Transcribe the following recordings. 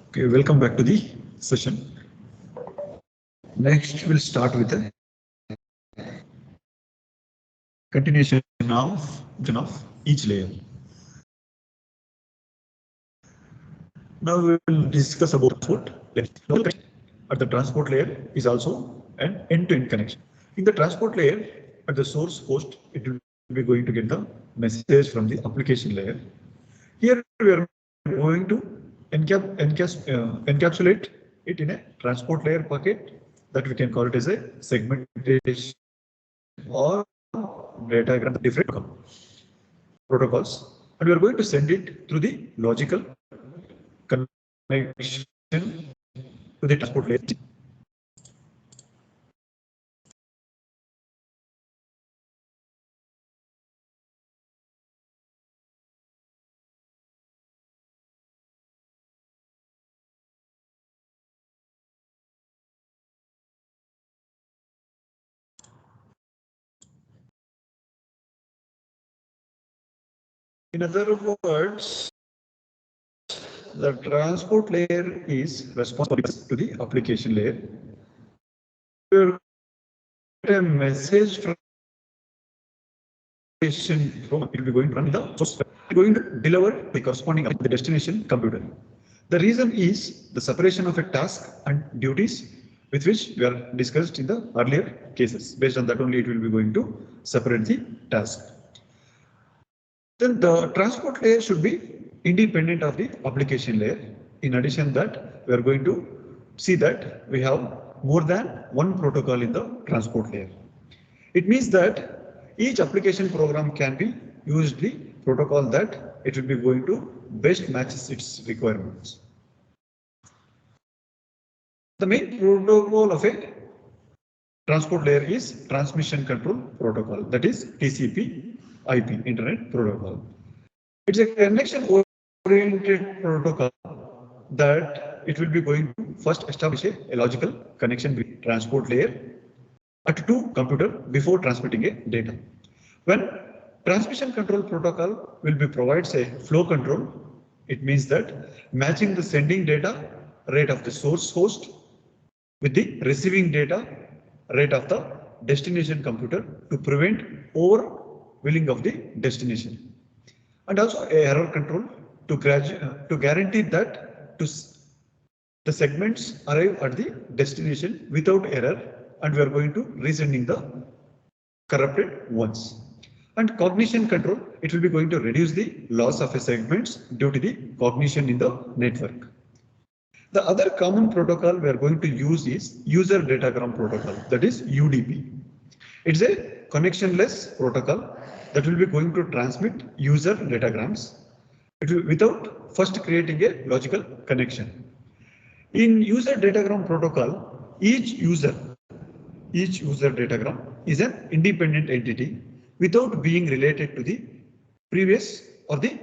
Okay, welcome back to the session. Next, we'll start with a continuation of each layer. Now we will discuss about transport layer. At the transport layer is also an end-to-end connection. In the transport layer, at the source host, it will be going to get the message from the application layer. Here we are going to encapsulate it in a transport layer packet that we can call it as a segmentation or datagram different protocols, and we are going to send it through the logical connection to the transport layer. In other words, the transport layer is responsible to the application layer. We get a message from it will be going to run the source, going to deliver the corresponding the destination computer. The reason is the separation of a task and duties with which we are discussed in the earlier cases. Based on that only it will be going to separate the task. Then the transport layer should be independent of the application layer. In addition that we are going to see that we have more than one protocol in the transport layer. It means that each application program can be used the protocol that it will be going to best matches its requirements. The main protocol of a transport layer is transmission control protocol, that is TCP/IP, Internet Protocol. It's a connection-oriented protocol that it will be going to first establish a logical connection with transport layer at two computer before transmitting a data. When transmission control protocol will be provides a flow control, it means that matching the sending data rate of the source host with the receiving data rate of the destination computer to prevent overwhelming of the destination, and also a error control to guarantee that the segments arrive at the destination without error, and we are going to resending the corrupted ones. And cognition control, it will be going to reduce the loss of a segments due to the cognition in the network. The other common protocol we are going to use is user datagram protocol, that is UDP. It's a connectionless protocol that will be going to transmit user datagrams without first creating a logical connection. In user datagram protocol, each user datagram is an independent entity without being related to the previous or the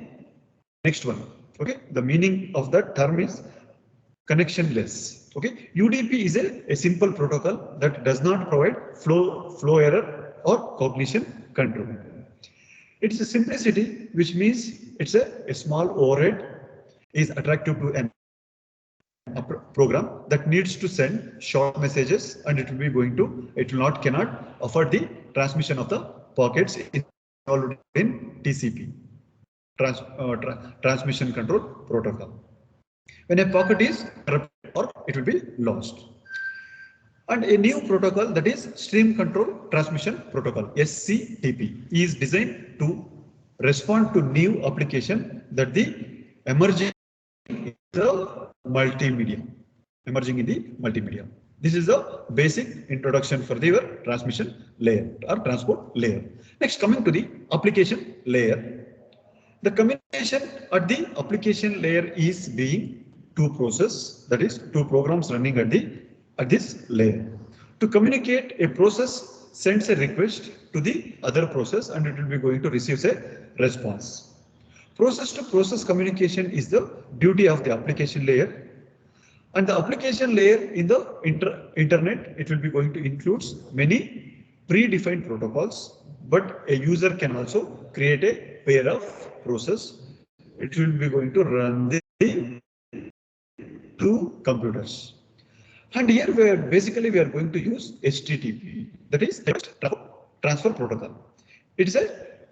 next one. Okay, the meaning of that term is connectionless. Okay, UDP is a simple protocol that does not provide flow error or cognition control. It's a simplicity, which means it's a small overhead is attractive to a program that needs to send short messages, and it will be going to, it will not cannot afford the transmission of the packets involved in TCP, transmission control protocol. When a packet is corrupted or it will be lost. And a new protocol, that is Stream Control Transmission Protocol, SCTP, is designed to respond to new application that the emerging in the multimedia. This is the basic introduction for the transmission layer or transport layer. Next, coming to the application layer. The communication at the application layer is being two processes, that is two programs running at this layer. To communicate, a process sends a request to the other process and it will be going to receive a response. Process to process communication is the duty of the application layer. And the application layer in the internet, it will be going to include many predefined protocols, but a user can also create a pair of process. It will be going to run the computers. And here we are going to use HTTP, that is transfer protocol. It is a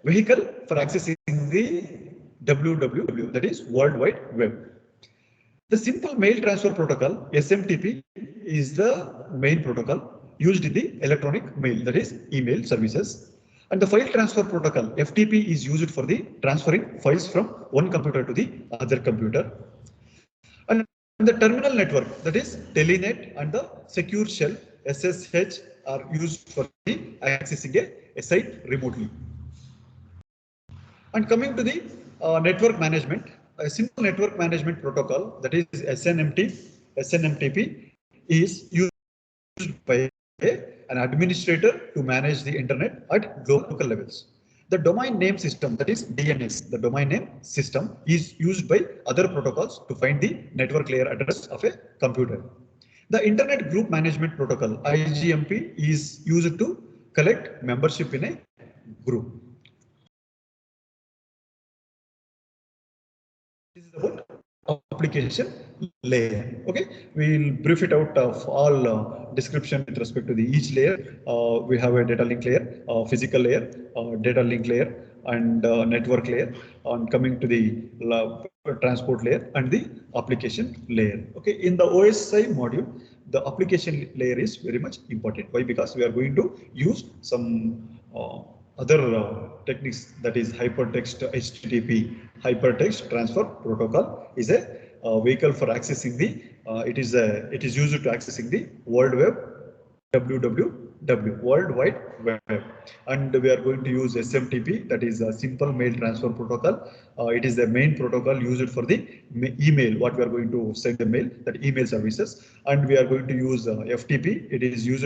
vehicle for accessing the WWW, that is World Wide Web. The simple mail transfer protocol, SMTP, is the main protocol used in the electronic mail, that is email services. And the file transfer protocol, FTP, is used for the transferring files from one computer to the other computer. And the terminal network, that is Telenet, and the secure shell, SSH, are used for the accessing a site remotely. And coming to the network management, a simple network management protocol, that is SNMTP, is used by an administrator to manage the internet at local levels. The domain name system, that is DNS, the domain name system, is used by other protocols to find the network layer address of a computer. The Internet Group Management Protocol, IGMP, is used to collect membership in a group. This is about application layer. Okay, we'll brief it out of all description with respect to the each layer. We have a data link layer, physical layer, data link layer, and network layer. And coming to the transport layer and the application layer. Okay, in the OSI module, the application layer is very much important. Why? Because we are going to use some other techniques, that is hypertext HTTP, hypertext transfer protocol is a vehicle for accessing the it is used to accessing the World Web, WWW, World Wide Web. And we are going to use SMTP, that is a simple mail transfer protocol. It is the main protocol used for the email, what we are going to send the mail, that email services. And we are going to use FTP, it is used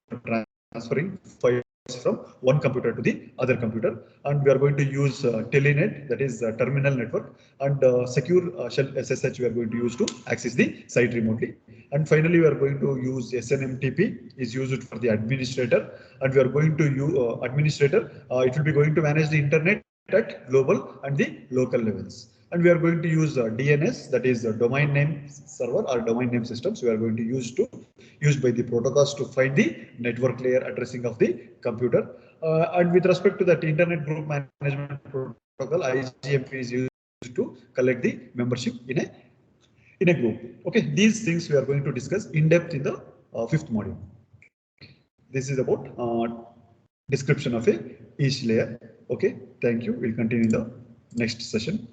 for transferring files from one computer to the other computer. And we are going to use Telenet, that is terminal network, and secure shell SSH we are going to use to access the site remotely. And finally, we are going to use SNMTP, is used for the administrator, and we are going to use administrator. It will be going to manage the internet at global and the local levels. And we are going to use DNS, that is domain name server or domain name systems. We are going to use by the protocols to find the network layer addressing of the computer. And with respect to that Internet Group Management Protocol, IGMP is used to collect the membership in a group. Okay, these things we are going to discuss in depth in the fifth module. This is about description of each layer. Okay, thank you. We'll continue in the next session.